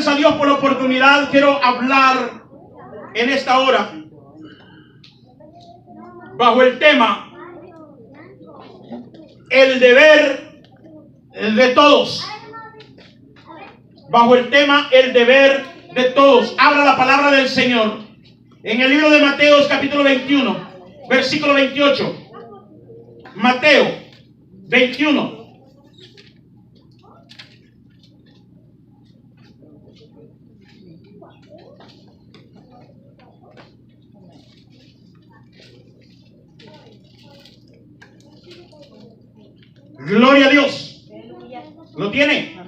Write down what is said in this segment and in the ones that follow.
Gracias a Dios por la oportunidad. Quiero hablar en esta hora bajo el tema el deber de todos. Bajo el tema el deber de todos. Habla la palabra del Señor en el libro de Mateo capítulo 21 versículo 28. Mateo 21. Gloria a Dios. ¿Lo tiene?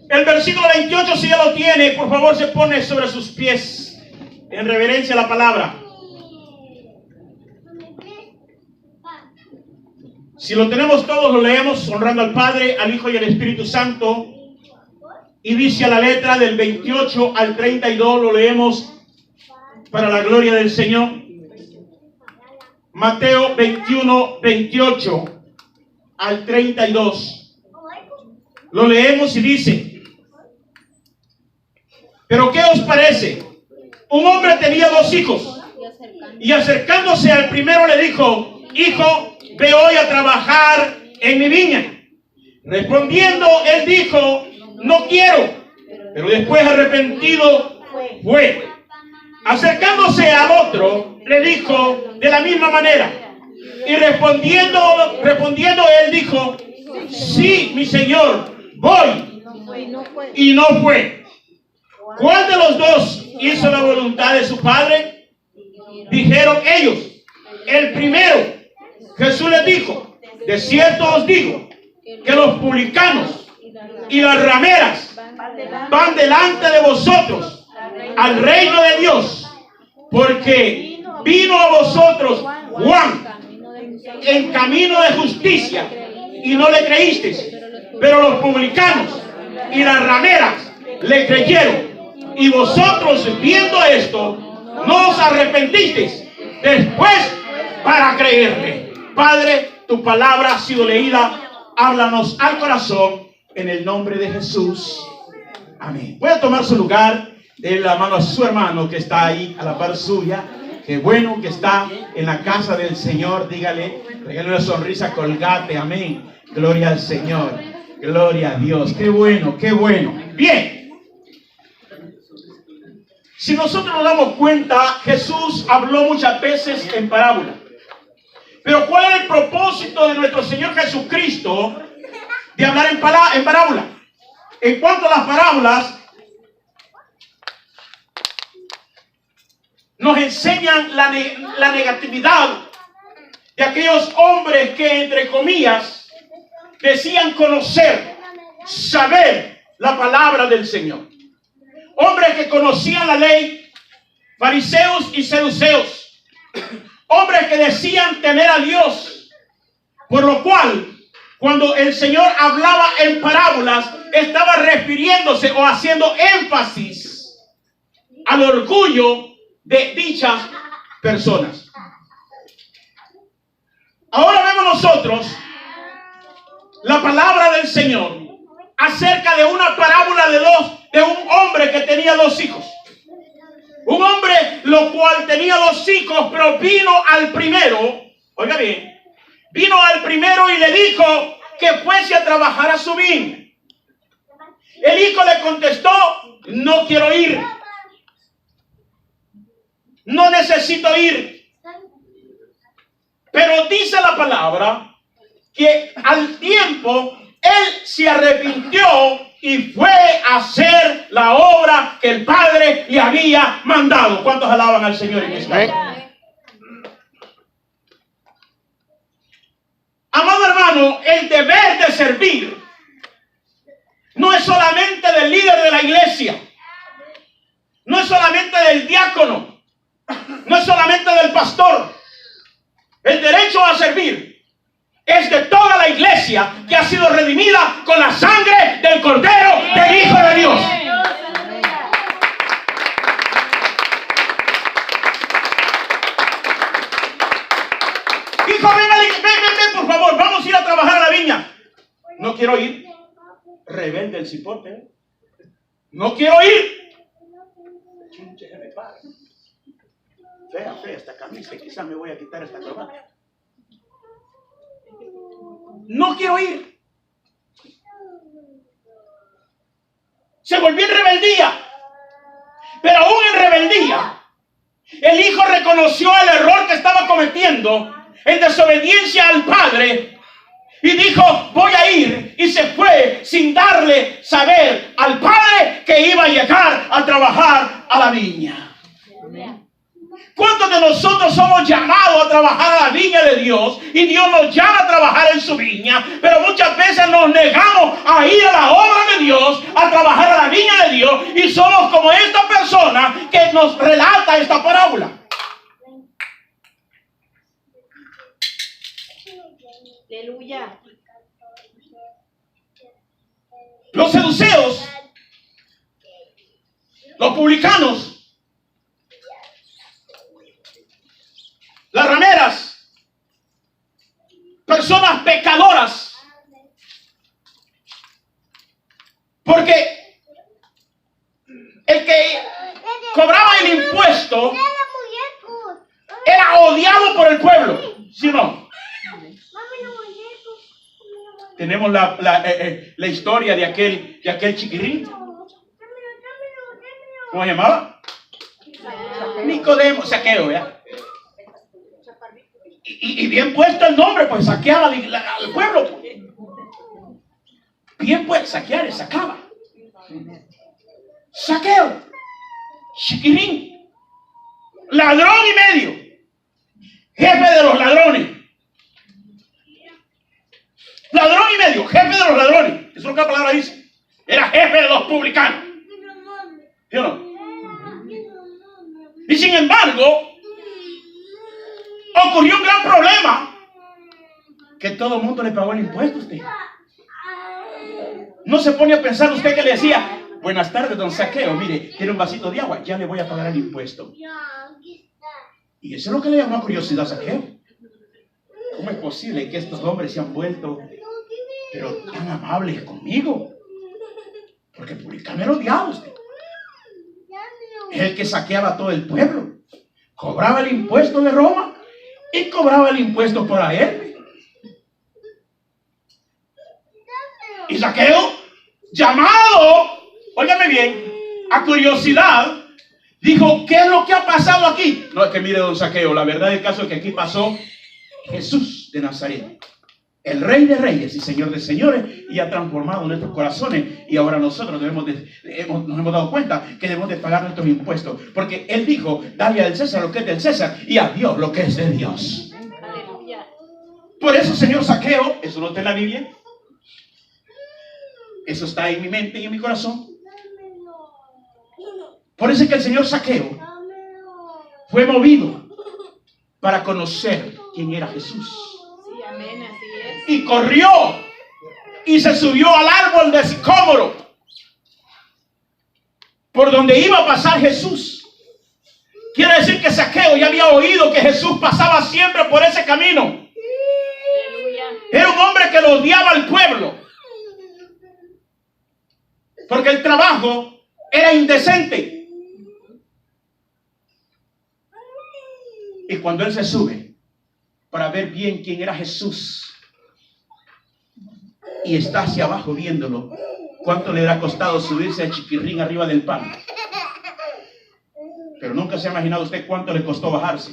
El versículo 28, si ya lo tiene, por favor se pone sobre sus pies en reverencia a la palabra. Si lo tenemos todos, lo leemos honrando al Padre, al Hijo y al Espíritu Santo. Y dice a la letra del 28 al 32, lo leemos para la gloria del Señor. Mateo 21, 28 al 32. Lo leemos y dice: ¿pero qué os parece? Un hombre tenía 2 hijos, y acercándose al primero le dijo: hijo, ve hoy a trabajar en mi viña. Respondiendo, él dijo: no quiero. Pero después, arrepentido, fue. Acercándose al otro, le dijo de la misma manera. Y respondiendo él dijo: sí, mi señor, voy. Y no fue. ¿Cuál de los dos hizo la voluntad de su padre? Dijeron ellos: el primero. Jesús les dijo: de cierto os digo que los publicanos y las rameras van delante de vosotros al reino de Dios, porque vino a vosotros Juan en camino de justicia y no le creísteis, pero los publicanos y las rameras le creyeron. Y vosotros, viendo esto, no os arrepentisteis después para creerle. Padre, tu palabra ha sido leída. Háblanos al corazón en el nombre de Jesús. Amén. Voy a tomar su lugar. De la mano a su hermano que está ahí a la par suya. Qué bueno que está en la casa del Señor. Dígale, regale una sonrisa, colgate. Amén. Gloria al Señor. Gloria a Dios. Qué bueno, qué bueno. Bien. Si nosotros nos damos cuenta, Jesús habló muchas veces en parábola. Pero ¿cuál es el propósito de nuestro Señor Jesucristo de hablar en parábola? En cuanto a las parábolas, nos enseñan la negatividad de aquellos hombres que, entre comillas, decían conocer, saber la palabra del Señor. Hombres que conocían la ley, fariseos y saduceos. Hombres que decían temer a Dios. Por lo cual, cuando el Señor hablaba en parábolas, estaba refiriéndose o haciendo énfasis al orgullo de dichas personas. Ahora vemos nosotros la palabra del Señor acerca de una parábola de un hombre que tenía 2 hijos. Un hombre lo cual tenía 2 hijos, pero vino al primero, oiga bien, vino al primero y le dijo que fuese a trabajar a su viña. El hijo le contestó: no quiero ir. No necesito ir. Pero dice la palabra que al tiempo él se arrepintió y fue a hacer la obra que el Padre le había mandado. ¿Cuántos alaban al Señor en esta hora? Amado hermano, el deber de servir no es solamente del líder de la iglesia, no es solamente del diácono, no es solamente del pastor. El derecho a servir es de toda la iglesia que ha sido redimida con la sangre del Cordero del Hijo de Dios. Hijo, ven, por favor, vamos a ir a trabajar a la viña. No quiero ir. rebelde el cipote, ¿eh? No quiero ir. Chunche, se me para. Fea esta camisa, quizás me voy a quitar esta corbata. No quiero ir. Se volvió en rebeldía. Pero aún en rebeldía, el hijo reconoció el error que estaba cometiendo en desobediencia al padre y dijo, voy a ir, y se fue sin darle saber al padre que iba a llegar a trabajar a la viña. ¿Cuántos de nosotros somos llamados a trabajar a la viña de Dios y Dios nos llama a trabajar en su viña? Pero muchas veces nos negamos a ir a la obra de Dios, a trabajar a la viña de Dios, y somos como esta persona que nos relata esta parábola. Aleluya. Los seduceos, los publicanos, las rameras, personas pecadoras, porque el que cobraba el impuesto era odiado por el pueblo, ¿sí o no? Tenemos la historia de aquel chiquirín. ¿Cómo se llamaba? Nicodemo, Saqueo, ¿verdad? Y bien puesto el nombre, pues saqueaba al pueblo. Bien pues, saquear, sacaba. Saqueo, chiquirín, ladrón y medio, jefe de los ladrones. Ladrón y medio, jefe de los ladrones. Eso es lo que la palabra dice. Era jefe de los publicanos. ¿Sí o no? Y sin embargo, ocurrió un gran problema. Que todo el mundo le pagó el impuesto a usted. No se pone a pensar usted que le decía, buenas tardes, don Saqueo, mire, tiene un vasito de agua, ya le voy a pagar el impuesto. Y eso es lo que le llamó curiosidad a Saqueo. ¿Cómo es posible que estos hombres se han vuelto pero tan amables conmigo? Porque el publicano era odiado usted. Es el que saqueaba a todo el pueblo. Cobraba el impuesto de Roma y cobraba el impuesto por él. Y Saqueo, llamado, óigame bien, a curiosidad, dijo, ¿qué es lo que ha pasado aquí? No, es que mire, don Saqueo, la verdad del caso es que aquí pasó Jesús de Nazaret, el Rey de Reyes y Señor de Señores, y ha transformado nuestros corazones, y ahora nosotros nos hemos dado cuenta que debemos de pagar nuestros impuestos, porque Él dijo, dale al César lo que es del César y a Dios lo que es de Dios. Aleluya. Por eso, señor Saqueo, eso no está en la Biblia, eso está en mi mente y en mi corazón. Por eso es que el señor Saqueo fue movido para conocer quién era Jesús. Sí, amén, así es. Y corrió y se subió al árbol de sicómoro por donde iba a pasar Jesús. Quiere decir que Saqueo ya había oído que Jesús pasaba siempre por ese camino. Aleluya. Era un hombre que lo odiaba al pueblo, porque el trabajo era indecente. Y cuando él se sube para ver bien quién era Jesús y está hacia abajo viéndolo, ¿cuánto le ha costado subirse al chiquirrín arriba del pan? Pero nunca se ha imaginado usted cuánto le costó bajarse.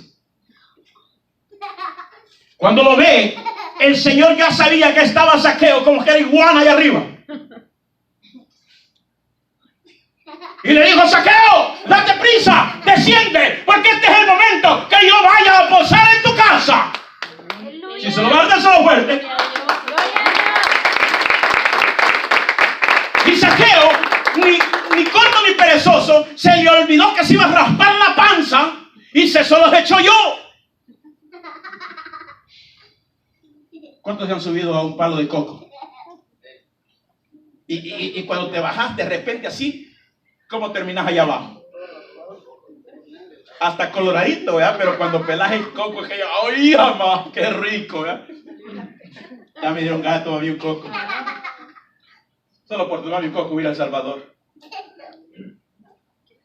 Cuando lo ve, el Señor ya sabía que estaba Saqueo como que era iguana allá arriba. Y le dijo, Saqueo, date prisa, desciende, porque este es el momento que yo vaya a posar en tu casa. Aleluya. Si se lo va a dar, se lo fuerte. Gloria a Y Saqueo, ni corto ni perezoso, se le olvidó que se iba a raspar la panza y se los echó yo. ¿Cuántos se han subido a un palo de coco? Y cuando te bajas de repente así, ¿cómo terminas allá abajo? Hasta coloradito, ¿verdad? Pero cuando pelas el coco es que ¡ay, mamá! ¡Qué rico! ¿verdad? Ya me dieron gato, había un coco. Solo por tomar mi coco voy a ir a El Salvador.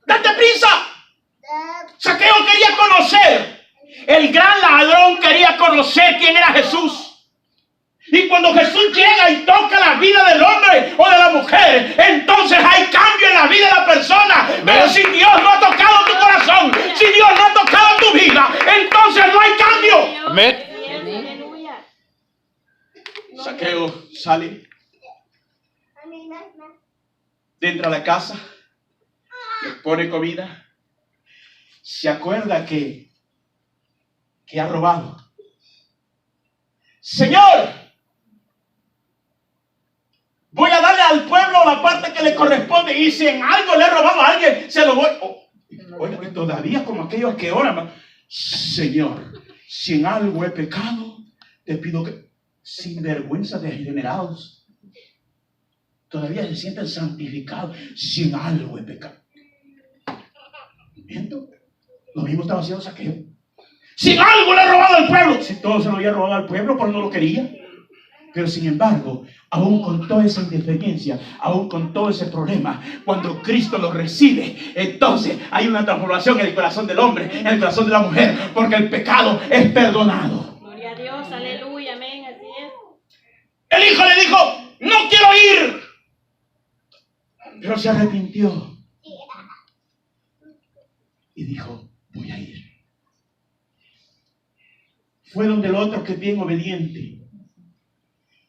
¡Date prisa! Zaqueo quería conocer. El gran ladrón quería conocer quién era Jesús. Y cuando Jesús llega y toca la vida del hombre o de la mujer, entonces hay cambio en la vida de la persona. Pero si Dios no ha tocado tu corazón, si Dios no ha tocado tu vida, entonces no hay cambio. Amén. Aleluya. Zaqueo sale, entra a la casa, les pone comida, se acuerda que ha robado. Señor, voy a darle al pueblo la parte que le corresponde, y si en algo le he robado a alguien, se lo voy. Oiga, que todavía como aquellos que oran, Señor, si en algo he pecado, te pido que, sin vergüenza de degenerados, todavía se sienten santificados. Si en algo he pecado. ¿Miento? Lo mismo estaba haciendo Zaqueo. Si en algo le he robado al pueblo, si todo se lo había robado al pueblo, pero no lo quería. Pero sin embargo, aún con toda esa independencia, aún con todo ese problema, cuando Cristo lo recibe, entonces hay una transformación en el corazón del hombre, en el corazón de la mujer, porque el pecado es perdonado. Gloria a Dios, aleluya, amén, así es. El hijo le dijo, no quiero ir. Pero se arrepintió. Y dijo, voy a ir. Fue donde el otro, que es bien obediente,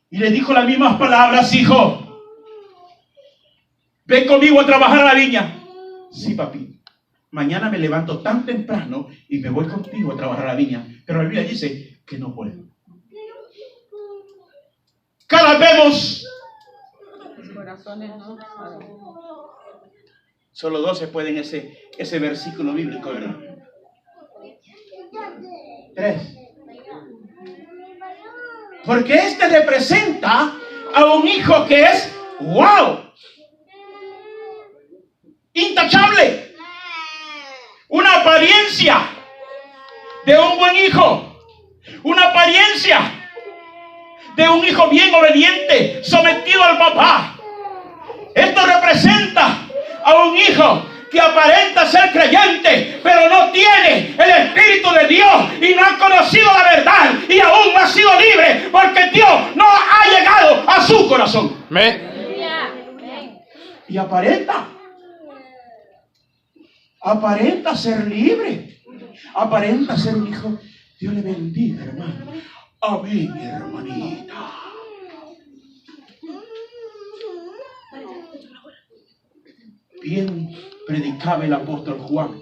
y le dijo las mismas palabras: hijo, ven conmigo a trabajar a la viña. Sí, papi, mañana me levanto tan temprano y me voy contigo a trabajar a la viña. Pero la Biblia dice que no puedo. Cada vez vemos, Los corazones no. solo 12 pueden ese versículo bíblico, ¿verdad? 3. Porque este representa a un hijo que es, wow, intachable. Una apariencia de un buen hijo. Una apariencia de un hijo bien obediente, sometido al papá. Esto representa a un hijo que aparenta ser creyente, pero no tiene el Espíritu de Dios y no ha conocido la verdad y aún no ha sido libre, porque Dios no ha llegado a su corazón. Amén. Aleluya, amén. Y aparenta ser libre, aparenta ser un hijo. Dios le bendiga, hermano. Amén, hermanita. Bien predicaba el apóstol Juan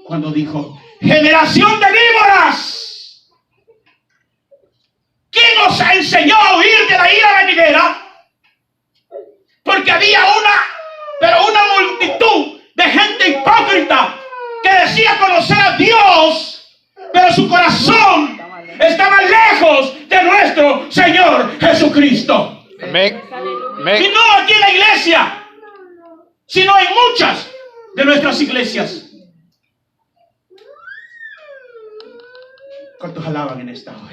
cuando dijo: generación de víboras, ¿quién os enseñó a huir de la ira venidera? Porque había una multitud de gente hipócrita que decía conocer a Dios, pero su corazón estaba lejos de nuestro Señor Jesucristo. Amén. Y Amén. no aquí en la iglesia, sino en muchas de nuestras iglesias. ¿Cuántos alaban en esta hora?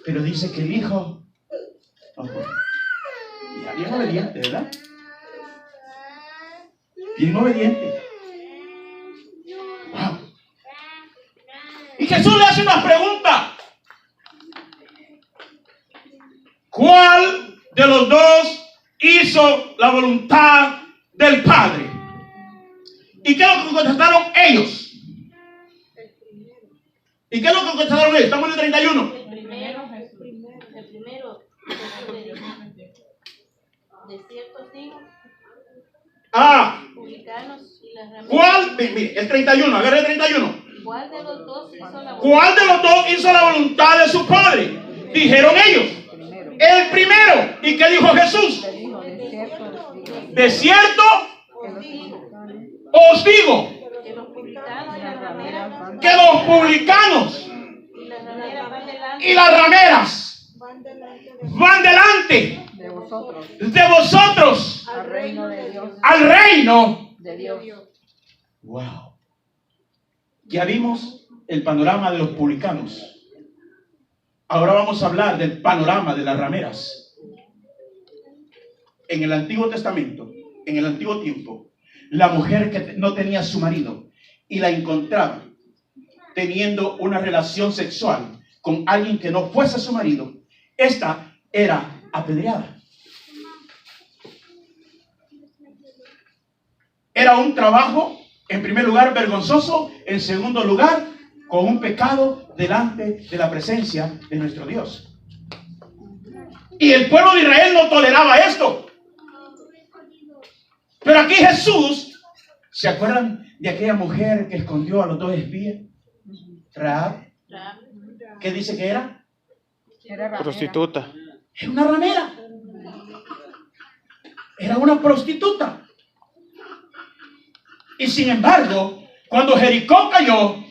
Pero dice que el hijo, ya bien obediente, ¿verdad? Bien obediente. Wow. Y Jesús le hace una pregunta: ¿cuál de los dos hizo la voluntad del Padre? ¿Y qué es lo que contestaron ellos? ¿Y qué es lo que contestaron ellos? Estamos en el 31. El primero, de ciertos hijos, publicanos y las rameras. ¿Cuál? Mire, el 31, agarra el 31. ¿Cuál de los dos hizo la ¿Cuál de los dos hizo la voluntad de su Padre? Dijeron ellos: el primero. ¿Y qué dijo Jesús? De cierto os digo que los publicanos y las rameras que los publicanos y las rameras van delante y las rameras van delante de vosotros Al reino de Dios. al reino. De Dios. Wow. Ya vimos el panorama de los publicanos. Ahora vamos a hablar del panorama de las rameras. en el Antiguo Testamento, en el Antiguo tiempo, la mujer que no tenía su marido y la encontraba teniendo una relación sexual con alguien que no fuese su marido, esta era apedreada. Era un trabajo, en primer lugar, vergonzoso, en segundo lugar, con un pecado delante de la presencia de nuestro Dios. Y el pueblo de Israel no toleraba esto. Pero aquí Jesús, ¿se acuerdan de aquella mujer que escondió a los dos espías? Rahab. ¿Qué dice que era? Era ramera. Prostituta. Era una ramera. Era una prostituta. Y sin embargo, cuando Jericó cayó,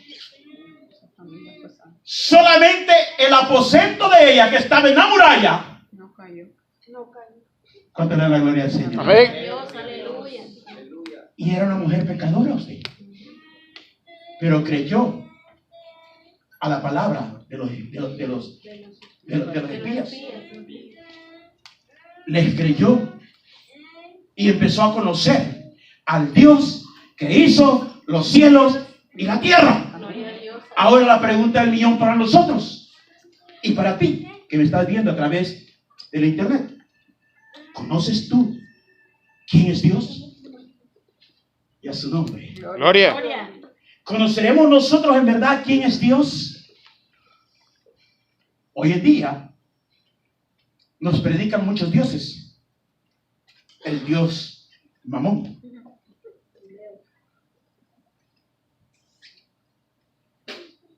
solamente el aposento de ella que estaba en la muralla. No cayó. ¿Cuánto le da la gloria al Señor? Amén. Dios, aleluya. Y era una mujer pecadora usted. Pero creyó a la palabra de los espías. Les creyó y empezó a conocer al Dios que hizo los cielos y la tierra. Gloria a Dios. Ahora la pregunta del millón para nosotros y para ti que me estás viendo a través de la internet. ¿Conoces tú quién es Dios? Y a su nombre. Gloria. Gloria. ¿Conoceremos nosotros en verdad quién es Dios? Hoy en día nos predican muchos dioses. El Dios Mamón.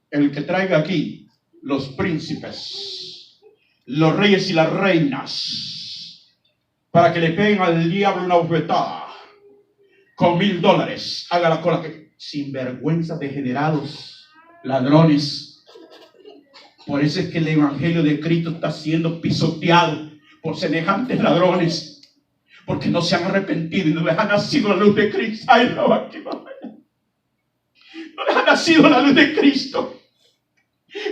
El que traiga aquí los príncipes, los reyes y las reinas, para que le peguen al diablo una bofetada con $1,000. Haga la cola que sinvergüenza, degenerados, ladrones. Por eso es que el evangelio de Cristo está siendo pisoteado por semejantes ladrones, porque no se han arrepentido y no les ha nacido la luz de Cristo. Ay, no, aquí no les ha nacido la luz de Cristo.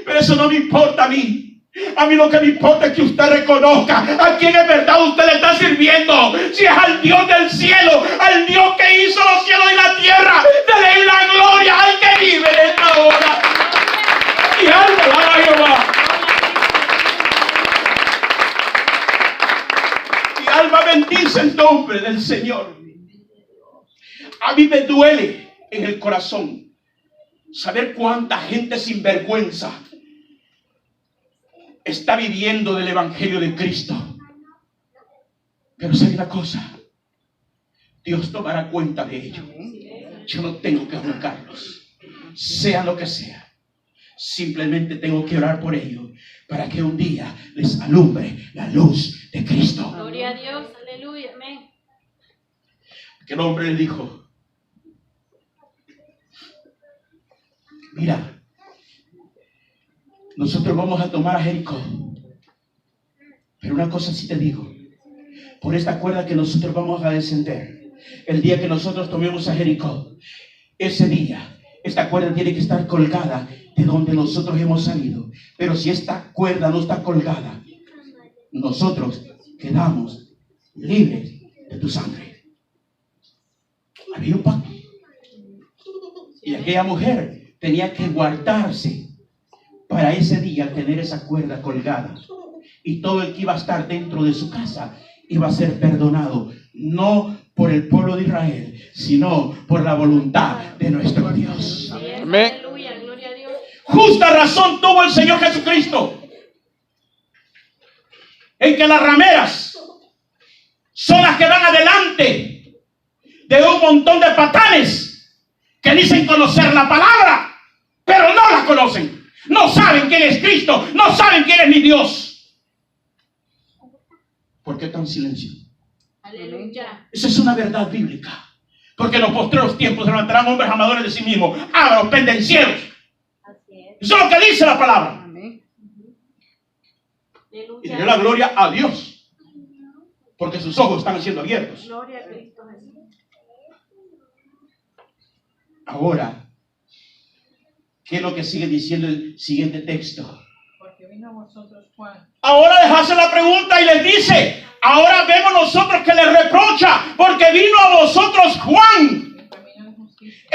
Pero eso no me importa a mí. A mí lo que me importa es que usted reconozca a quién en verdad usted le está sirviendo. Si es al Dios del cielo, al Dios que hizo los cielos y la tierra, dele la gloria al que vive en esta hora. Y alma a Jehová. Mi alma bendice el nombre del Señor. A mí me duele en el corazón saber cuánta gente sinvergüenza está viviendo del evangelio de Cristo. Pero sabe una cosa, Dios tomará cuenta de ello. Yo no tengo que juzgarlos, sea lo que sea. Simplemente tengo que orar por ellos para que un día les alumbre la luz de Cristo. Gloria a Dios, aleluya, amén. Aquel hombre le dijo: mira, nosotros vamos a tomar a Jericó, pero una cosa sí te digo, por esta cuerda que nosotros vamos a descender, el día que nosotros tomemos a Jericó, ese día esta cuerda tiene que estar colgada de donde nosotros hemos salido. Pero si esta cuerda no está colgada, nosotros quedamos libres de tu sangre. Había un pacto. Y aquella mujer tenía que guardarse para ese día al tener esa cuerda colgada. Y todo el que iba a estar dentro de su casa iba a ser perdonado, no por el pueblo de Israel, sino por la voluntad de nuestro Dios. Amén. Aleluya, gloria a Dios. Justa razón tuvo el Señor Jesucristo en que las rameras son las que van adelante de un montón de patanes que dicen conocer la palabra, pero no la conocen. No saben quién es Cristo, no saben quién es mi Dios. ¿Por qué tan silencio? Aleluya. Esa es una verdad bíblica. Porque en los postreros tiempos se levantarán hombres amadores de sí mismos, ávaros, pendencieros. Así es. Eso es lo que dice la palabra. Amén. Y Aleluya. dio la gloria a Dios, porque sus ojos están siendo abiertos. Gloria a Cristo Jesús. Ahora, ¿qué es lo que sigue diciendo el siguiente texto? Porque vino a vosotros Juan. Ahora les hace la pregunta y les dice: ahora vemos nosotros que le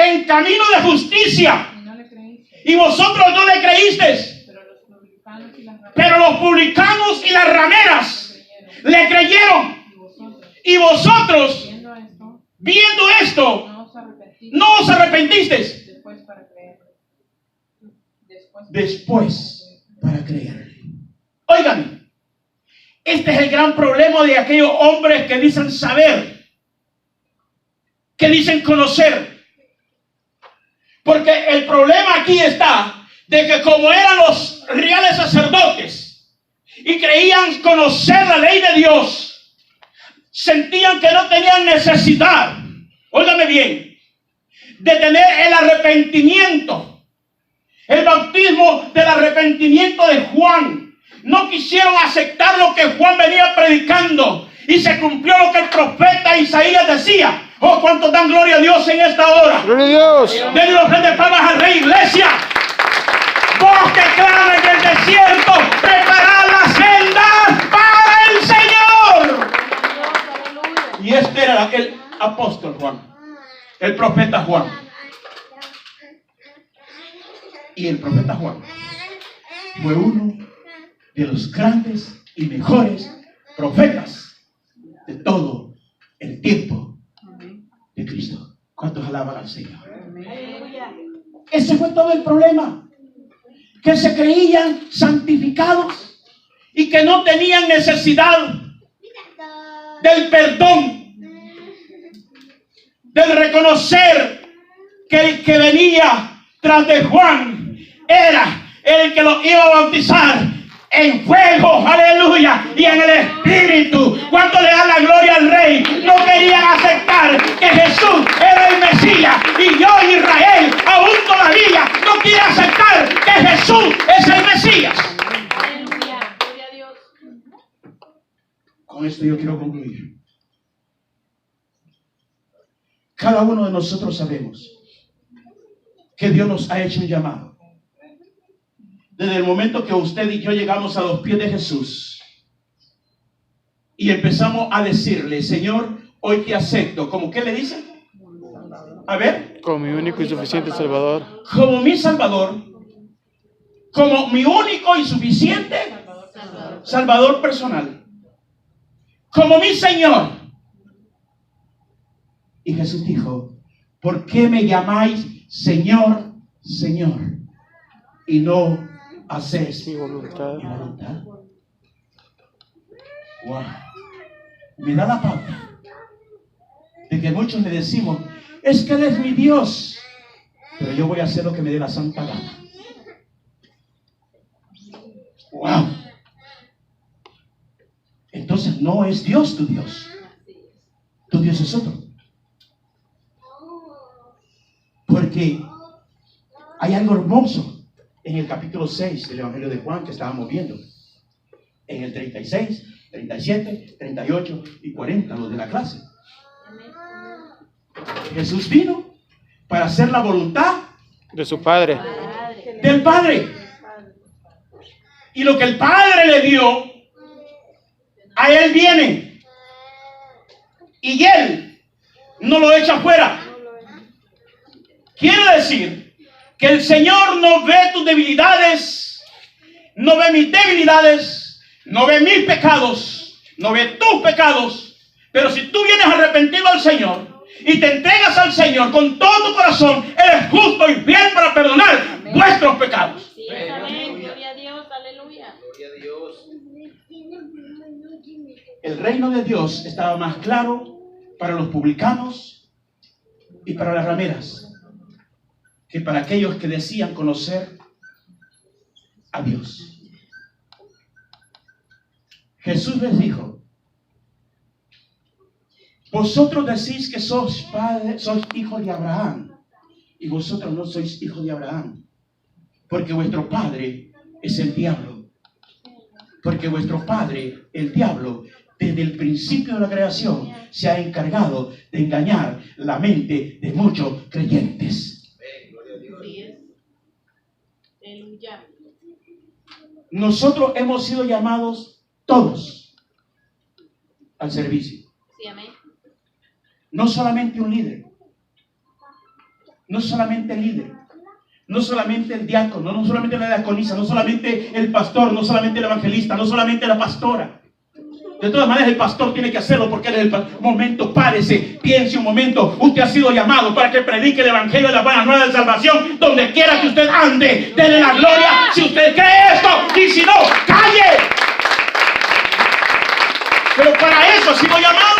en camino de justicia, Y no le creíste. y vosotros no le creísteis. Pero los publicanos y las rameras Pero los publicanos y las rameras creyeron. le creyeron. Y Y vosotros, vosotros, viendo esto, viendo esto, no os arrepentisteis. no os arrepentisteis. Después para creerle. Después para creerle. Óigame, este es el gran problema de aquellos hombres que dicen saber, que dicen conocer. Porque el problema aquí está de que como eran los reales sacerdotes y creían conocer la ley de Dios, sentían que no tenían necesidad, óigame bien, de tener el arrepentimiento, el bautismo del arrepentimiento de Juan. No quisieron aceptar lo que Juan venía predicando y se cumplió lo que el profeta Isaías decía. Oh, cuánto dan gloria a Dios en esta hora. ¡Gloria a Dios! Denle los grandes palmas al Rey, iglesia. Vos que clama en el desierto, preparad las sendas para el Señor. Y este era el apóstol Juan, el profeta Juan. Y el profeta Juan fue uno de los grandes y mejores profetas de todo el tiempo de Cristo. ¿Cuántos alaban al Señor? Ese fue todo el problema. Que se creían santificados y que no tenían necesidad del perdón, del reconocer que el que venía tras de Juan era el que los iba a bautizar en fuego, aleluya, y en el Espíritu. Cuando le dan la gloria al Rey, no querían aceptar que Jesús era el Mesías, y yo, Israel, aún todavía no quiere aceptar que Jesús es el Mesías. Aleluya, gloria a Dios. Con esto yo quiero concluir. Cada uno de nosotros sabemos que Dios nos ha hecho un llamado. Desde el momento que usted y yo llegamos a los pies de Jesús y empezamos a decirle, Señor, hoy te acepto. ¿Cómo qué le dice? A ver. Como mi único y suficiente Salvador. Como mi Salvador. Como mi único y suficiente Salvador personal. Como mi Señor. Y Jesús dijo, ¿por qué me llamáis Señor, Señor? Y no hacéis Mi voluntad. mi voluntad. Wow. Me da la pauta de que muchos le decimos, es que Él es mi Dios, pero yo voy a hacer lo que me dé la santa gana. Wow. Entonces no es Dios tu Dios. Tu Dios es otro. Porque hay algo hermoso en el capítulo 6 del Evangelio de Juan que estábamos viendo. En el 36, 37, 38 y 40, los de la clase. Jesús vino para hacer la voluntad De su Padre. del Padre. Y lo que el Padre le dio, a Él viene. Y Él no lo echa fuera. Quiere decir que el Señor no ve tus debilidades, no ve mis debilidades, no ve mis pecados, no ve tus pecados. Pero si tú vienes arrepentido al Señor y te entregas al Señor con todo tu corazón, Él es justo y fiel para perdonar vuestros pecados. Sí, amén. Gloria a Dios, aleluya. El reino de Dios estaba más claro para los publicanos y para las rameras que para aquellos que decían conocer a Dios. Jesús les dijo, vosotros decís que sois padres, sois hijos de Abraham, y vosotros no sois hijos de Abraham, porque vuestro padre es el diablo. Porque vuestro padre, el diablo, desde el principio de la creación, se ha encargado de engañar la mente de muchos creyentes. Así es. Aleluya. Nosotros hemos sido llamados todos al servicio. Sí, amén. No solamente un líder, no solamente el líder, no solamente el diácono, no solamente la diaconisa, no solamente el pastor, no solamente el evangelista, no solamente la pastora. De todas maneras el pastor tiene que hacerlo porque él es el momento. Párese, piense un momento. Usted ha sido llamado para que predique el evangelio de la buena nueva de salvación donde quiera que usted ande. Dele la gloria si usted cree esto, y si no, calle. Pero para eso ha sido llamado.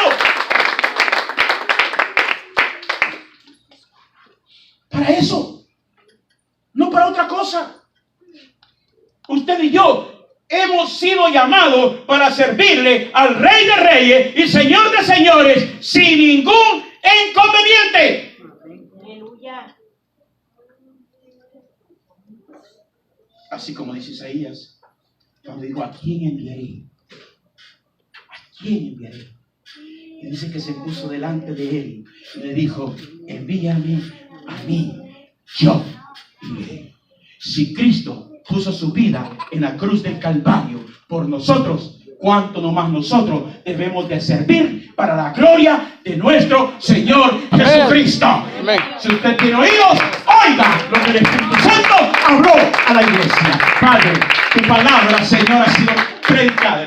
Para eso, no para otra cosa. Usted y yo hemos sido llamados para servirle al Rey de Reyes y Señor de Señores sin ningún inconveniente. Aleluya. Así como dice Isaías, cuando digo, ¿a quién enviaré? ¿A quién enviaré? Y dice que se puso delante de él y le dijo, envíame a mí, yo iré. Si Cristo puso su vida en la cruz del Calvario por nosotros, cuánto no más nosotros debemos de servir para la gloria de nuestro Señor Jesucristo. Amén. Si usted tiene oídos, oiga lo que el Espíritu Santo habló a la iglesia. Padre, tu palabra, Señor, ha sido predicada.